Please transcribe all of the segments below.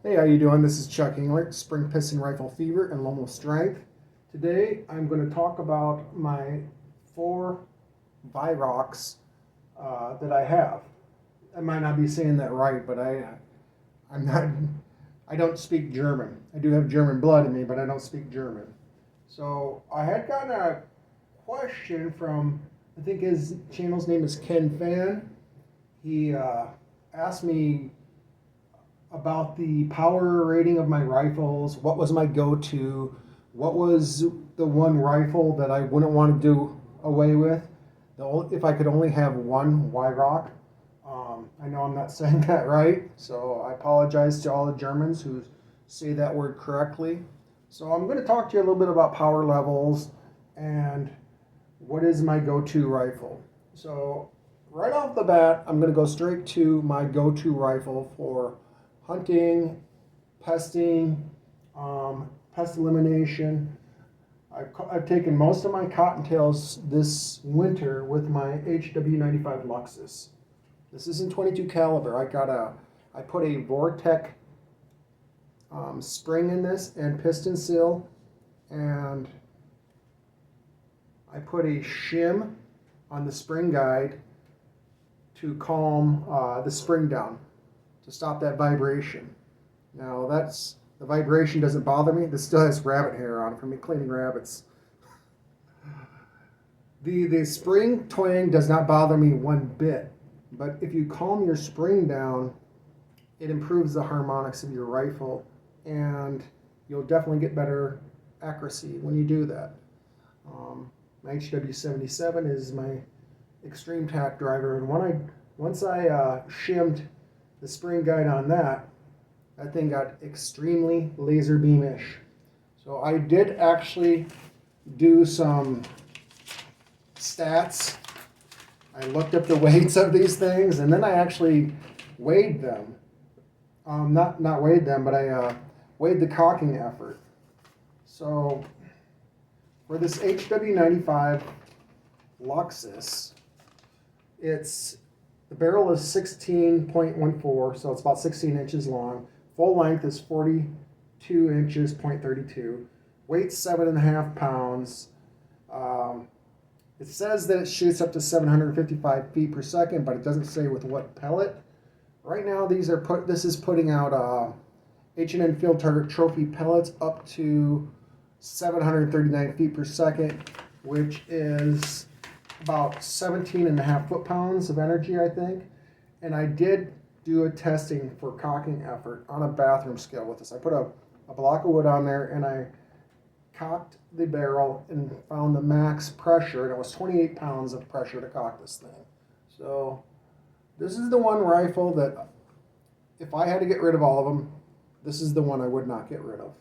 Hey, how you doing? This is Chuck Engler, Spring Piston Rifle Fever and Lomo Strength. Today I'm going to talk about my 4 Weihrauchs that I have. I might not be saying that right, but I'm not. I don't speak German. I do have German blood in me, but I don't speak German. So I had gotten a question from, I think his channel's name is Ken Fan. He asked me about the power rating of my rifles, what was my go-to, what was the one rifle that I wouldn't want to do away with, if I could only have one Weihrauch. I know I'm not saying that right, so I apologize to all the Germans who say that word correctly. So I'm going to talk to you a little bit about power levels and what is my go-to rifle. So right off the bat, I'm going to go straight to my go-to rifle for hunting, pesting, pest elimination. I've taken most of my cottontails this winter with my HW95 Luxus. This isn't 22 caliber. I put a Vortec spring in this and piston seal, and I put a shim on the spring guide to calm the spring down, to stop that vibration. Now the vibration doesn't bother me. This still has rabbit hair on it from me cleaning rabbits. The spring twang does not bother me one bit, but if you calm your spring down, it improves the harmonics of your rifle, and you'll definitely get better accuracy when you do that. My HW77 is my extreme tack driver, and once I shimmed the spring guide on that thing got extremely laser beamish. So I did actually do some stats. I looked up the weights of these things, and then I actually weighed them. Not weighed them, but I weighed the cocking effort. So for this HW95 Luxus, the barrel is 16.14, so it's about 16 inches long. Full length is 42 inches, 0.32. Weight 7.5 pounds. It says that it shoots up to 755 feet per second, but it doesn't say with what pellet. Right now, this is putting out H&N Field Target Trophy pellets up to 739 feet per second, which is about 17.5 foot-pounds of energy, I think. And I did do a testing for cocking effort on a bathroom scale with this. I put a block of wood on there, and I cocked the barrel and found the max pressure, and it was 28 pounds of pressure to cock this thing. So this is the one rifle that, if I had to get rid of all of them, this is the one I would not get rid of.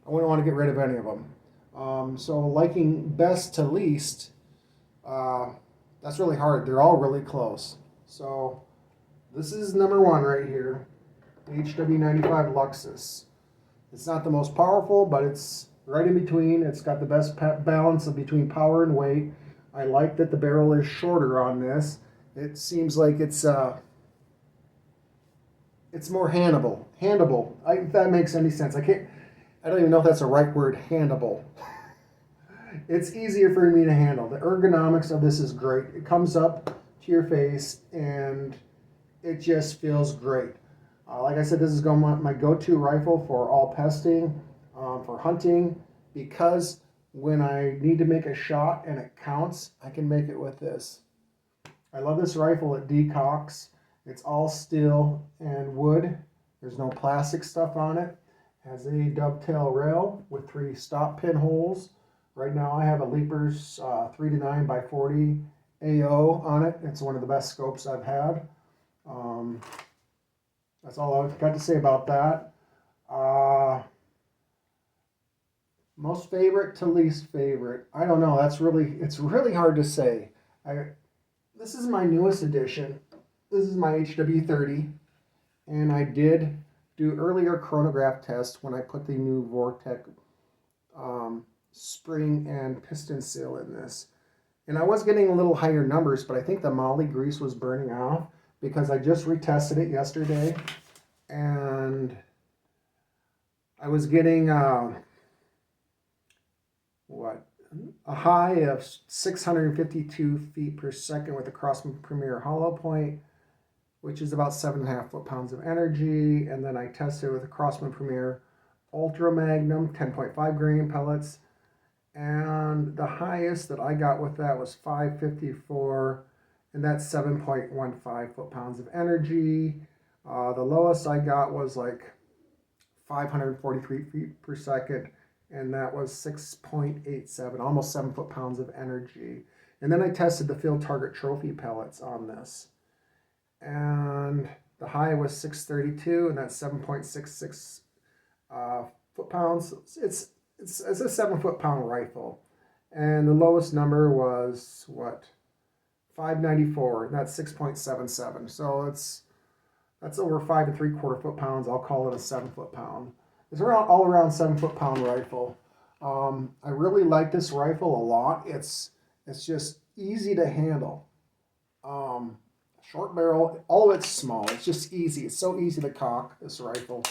I wouldn't want to get rid of any of them. So liking best to least, that's really hard. They're all really close. So this is number 1 right here, HW95 Luxus. It's not the most powerful, but it's right in between. It's got the best balance of between power and weight. I like that the barrel is shorter on this. It seems like it's more handable. If that makes any sense. I don't even know if that's a right word, handable. It's easier for me to handle. The ergonomics of this is great. It comes up to your face, and it just feels great. Like I said, this is my go-to rifle for all pesting, for hunting, because when I need to make a shot and it counts, I can make it with this. I love this rifle. It decocks. It's all steel and wood. There's no plastic stuff on it. It has a dovetail rail with 3 stop pin holes. Right now I have a Leapers 3-9 by 40 AO on it. It's one of the best scopes I've had. That's all I've got to say about that. Most favorite to least favorite. I don't know. It's really hard to say. This is my newest edition. This is my HW30, and I did do earlier chronograph tests when I put the new Vortec spring and piston seal in this. And I was getting a little higher numbers, but I think the moly grease was burning off because I just retested it yesterday, and I was getting a high of 652 feet per second with the Crossman Premier hollow point, which is about 7.5 foot-pounds of energy. And then I tested with the Crossman Premier Ultra Magnum 10.5 grain pellets. And the highest that I got with that was 554, and that's 7.15 foot-pounds of energy. The lowest I got was like 543 feet per second, and that was 6.87, almost 7 foot-pounds of energy. And then I tested the Field Target Trophy pellets on this, and the high was 632, and that's 7.66 foot-pounds. It's a 7 foot-pound rifle, and the lowest number was 594, and that's 6.77. So that's over 5 3/4 foot-pounds. I'll call it a 7 foot-pound. It's all around 7 foot-pound rifle. I really like this rifle a lot. It's just easy to handle. Short barrel, all of it's small. It's just easy. It's so easy to cock this rifle.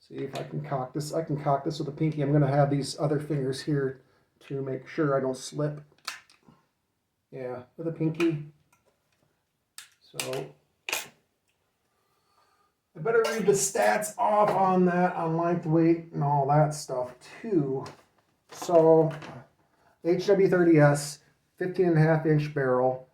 See if I can cock this. I can cock this with a pinky. I'm going to have these other fingers here to make sure I don't slip. Yeah, with a pinky. So I better read the stats off on that, on length, weight, and all that stuff too. So HW30S, 15.5 inch barrel,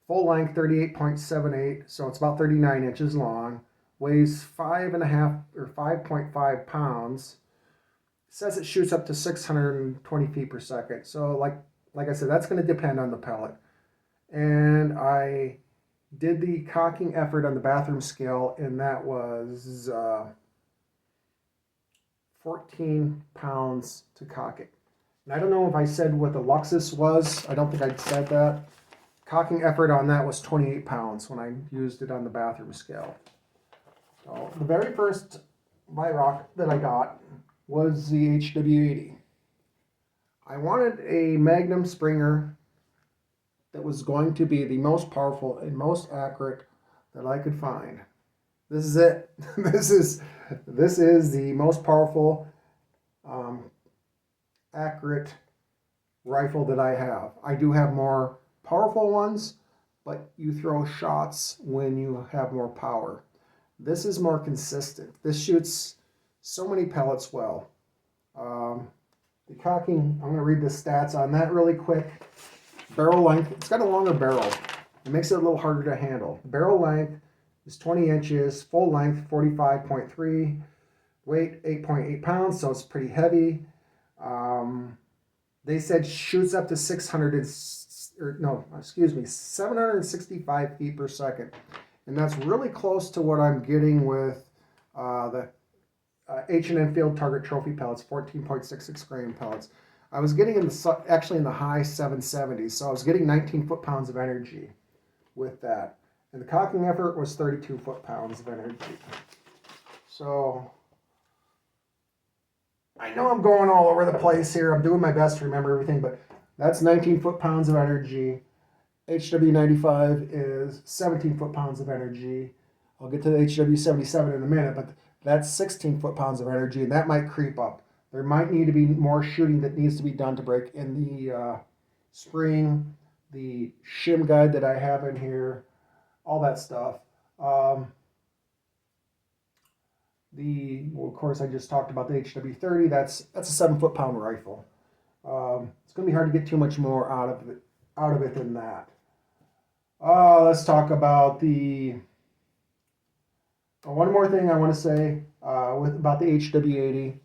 full length 38.78, so it's about 39 inches long. Weighs 5.5 or 5.5 pounds. It says it shoots up to 620 feet per second. So like I said, that's going to depend on the pellet. And I did the cocking effort on the bathroom scale, and that was 14 pounds to cock it. And I don't know if I said what the Luxus was. I don't think I said that. Cocking effort on that was 28 pounds when I used it on the bathroom scale. So the very first Weihrauch that I got was the HW80. I wanted a Magnum Springer that was going to be the most powerful and most accurate that I could find. This is it. This is the most powerful, accurate rifle that I have. I do have more powerful ones, but you throw shots when you have more power. This is more consistent. This shoots so many pellets well. The cocking, I'm going to read the stats on that really quick. Barrel length, it's got a longer barrel. It makes it a little harder to handle. Barrel length is 20 inches, full length 45.3, weight 8.8 pounds, so it's pretty heavy. They said shoots up to 765 feet per second. And that's really close to what I'm getting with the H&N Field Target Trophy pellets, 14.66 grain pellets. I was getting actually in the high 770s, so I was getting 19 foot-pounds of energy with that. And the cocking effort was 32 foot-pounds of energy. So I know I'm going all over the place here. I'm doing my best to remember everything, but that's 19 foot-pounds of energy. HW95 is 17 foot-pounds of energy. I'll get to the HW77 in a minute, but that's 16 foot-pounds of energy, and that might creep up. There might need to be more shooting that needs to be done to break in the spring, the shim guide that I have in here, all that stuff. Of course, I just talked about the HW30. That's a 7 foot-pound rifle. It's going to be hard to get too much more out of it than that. Let's talk about one more thing I want to say about the HW80.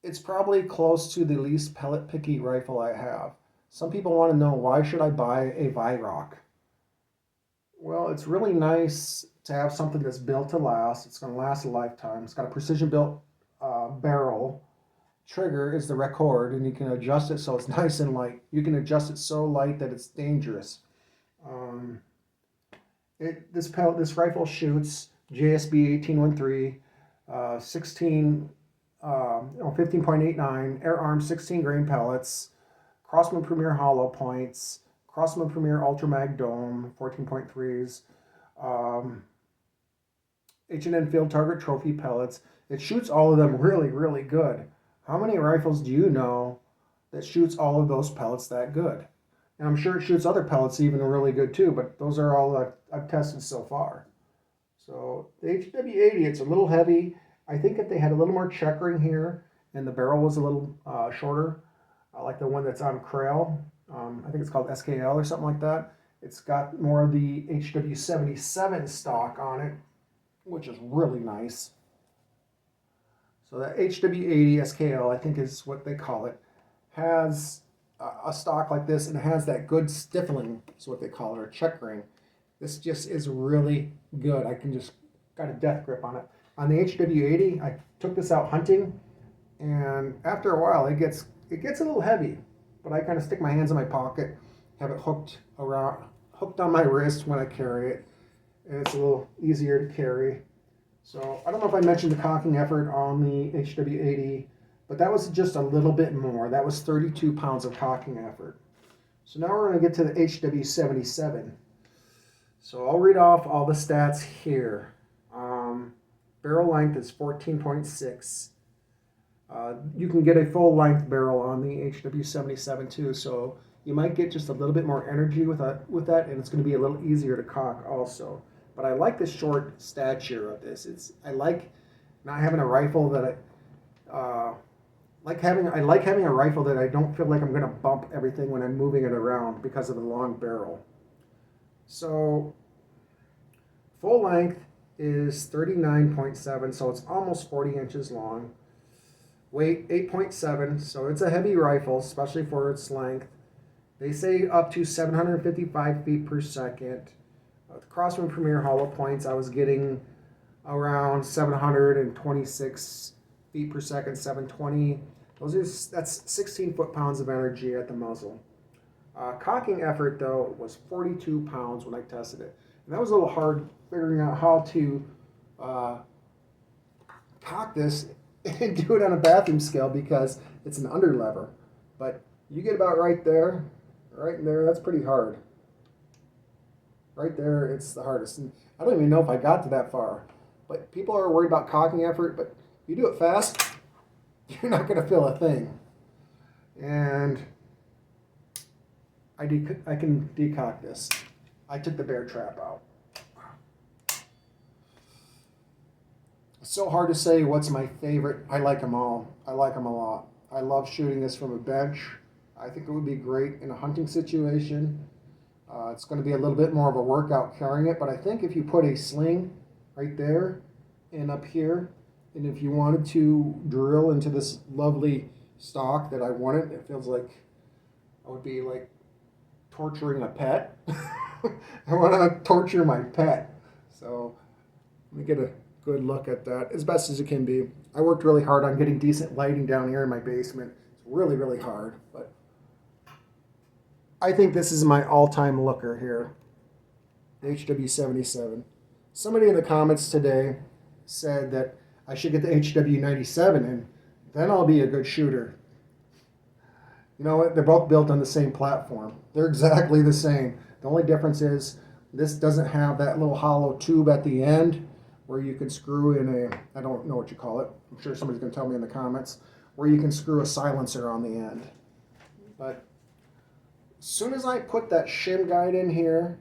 It's probably close to the least pellet picky rifle I have. Some people want to know, why should I buy a Weihrauch? Well, it's really nice to have something that's built to last. It's going to last a lifetime. It's got a precision built barrel. Trigger is the record, and you can adjust it so it's nice and light. You can adjust it so light that it's dangerous. This rifle shoots JSB 1813, 15.89, air arm 16 grain pellets, Crossman Premier hollow points, Crossman Premier Ultra Mag Dome 14.3s, H&N Field Target Trophy pellets. It shoots all of them really, really good. How many rifles do you know that shoots all of those pellets that good? And I'm sure it shoots other pellets even really good too, but those are all I've tested so far. So the HW80, it's a little heavy. I think if they had a little more checkering here and the barrel was a little shorter, like the one that's on Crail, I think it's called SKL or something like that. It's got more of the HW77 stock on it, which is really nice. So that HW80 SKL, I think is what they call it, has a stock like this, and it has that good stiffling, is what they call it, or checkering. This just is really good. I can just got a death grip on it. On the HW80, I took this out hunting, and after a while, it gets a little heavy. But I kind of stick my hands in my pocket, have it hooked on my wrist when I carry it, and it's a little easier to carry. So I don't know if I mentioned the cocking effort on the HW80, but that was just a little bit more. That was 32 pounds of cocking effort. So now we're going to get to the HW77. So I'll read off all the stats here. Barrel length is 14.6. You can get a full length barrel on the HW77 too, so you might get just a little bit more energy with that, and it's going to be a little easier to cock also. But I like the short stature of this. I like not having a rifle that I like having a rifle that I don't feel like I'm going to bump everything when I'm moving it around because of the long barrel. So full length is 39.7, so it's almost 40 inches long. Weight 8.7, so it's a heavy rifle, especially for its length. They say up to 755 feet per second. With Crosswind Premier hollow points, I was getting around 726 feet per second, 720. That's 16 foot-pounds of energy at the muzzle. Cocking effort, though, was 42 pounds when I tested it. And that was a little hard figuring out how to cock this and do it on a bathroom scale because it's an underlever. But you get about right there, that's pretty hard. Right there, it's the hardest. And I don't even know if I got to that far. But people are worried about cocking effort, but you do it fast, you're not going to feel a thing. And I can decock this. I took the bear trap out. It's so hard to say what's my favorite. I like them all. I like them a lot. I love shooting this from a bench. I think it would be great in a hunting situation. It's going to be a little bit more of a workout carrying it, but I think if you put a sling right there and up here, and if you wanted to drill into this lovely stock that I wanted, it feels like I would be like torturing a pet. I want to torture my pet. So let me get a good look at that as best as it can be. I worked really hard on getting decent lighting down here in my basement. It's really, really hard, but I think this is my all-time looker here, the HW77. Somebody in the comments today said that I should get the HW97 and then I'll be a good shooter. You know what? They're both built on the same platform. They're exactly the same. The only difference is this doesn't have that little hollow tube at the end where you can screw in a, I don't know what you call it. I'm sure somebody's going to tell me in the comments, where you can screw a silencer on the end. But as soon as I put that shim guide in here,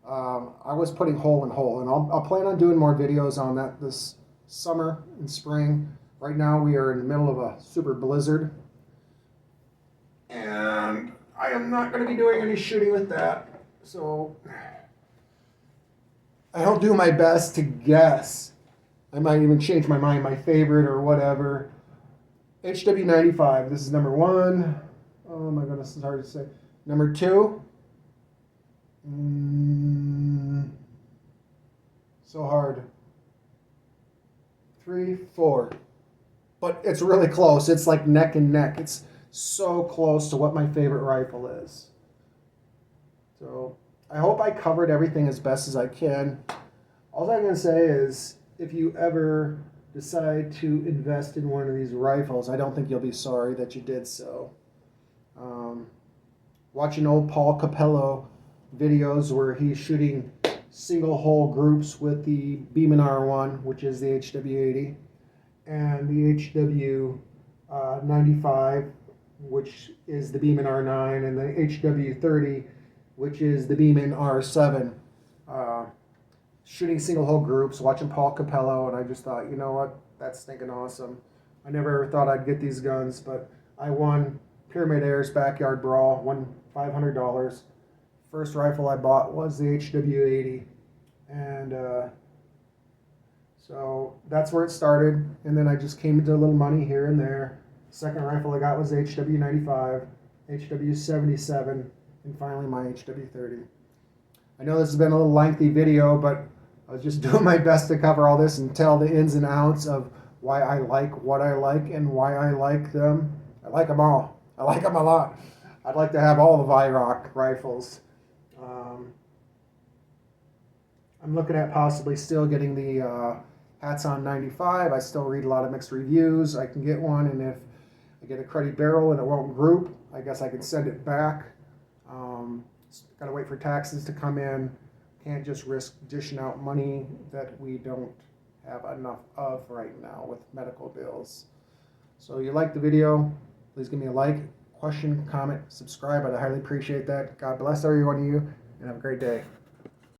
I was putting hole in hole. And I'll plan on doing more videos on that this summer and spring. Right now we are in the middle of a super blizzard. And I am not going to be doing any shooting with that. So I'll do my best to guess. I might even change my mind, my favorite or whatever. HW95, this is number 1. Oh my goodness, it's hard to say. Number 2. So hard. 3, 4. But it's really close. It's like neck and neck. It's so close to what my favorite rifle is. So I hope I covered everything as best as I can. All I'm going to say is if you ever decide to invest in one of these rifles, I don't think you'll be sorry that you did so. Watching old Paul Capello videos where he's shooting single hole groups with the Beeman R1, which is the HW80, and the HW95, which is the Beeman R9, and the HW30, which is the Beeman R7. Shooting single hole groups, watching Paul Capello, and I just thought, you know what, that's stinking awesome. I never ever thought I'd get these guns, but I won Pyramid Air's Backyard Brawl, won $500. First rifle I bought was the HW80, and so that's where it started. And then I just came into a little money here and there. Second rifle I got was HW95, HW77, and finally my HW30. I know this has been a little lengthy video, but I was just doing my best to cover all this and tell the ins and outs of why I like what I like and why I like them. I like them all. I like them a lot. I'd like to have all the Weihrauch rifles. I'm looking at possibly still getting the Hats on 95. I still read a lot of mixed reviews. I can get one, and if I get a cruddy barrel and it won't group, I guess I can send it back. Got to wait for taxes to come in. Can't just risk dishing out money that we don't have enough of right now with medical bills. So you like the video, please give me a like, question, comment, subscribe. I'd highly appreciate that. God bless every one of you, and have a great day.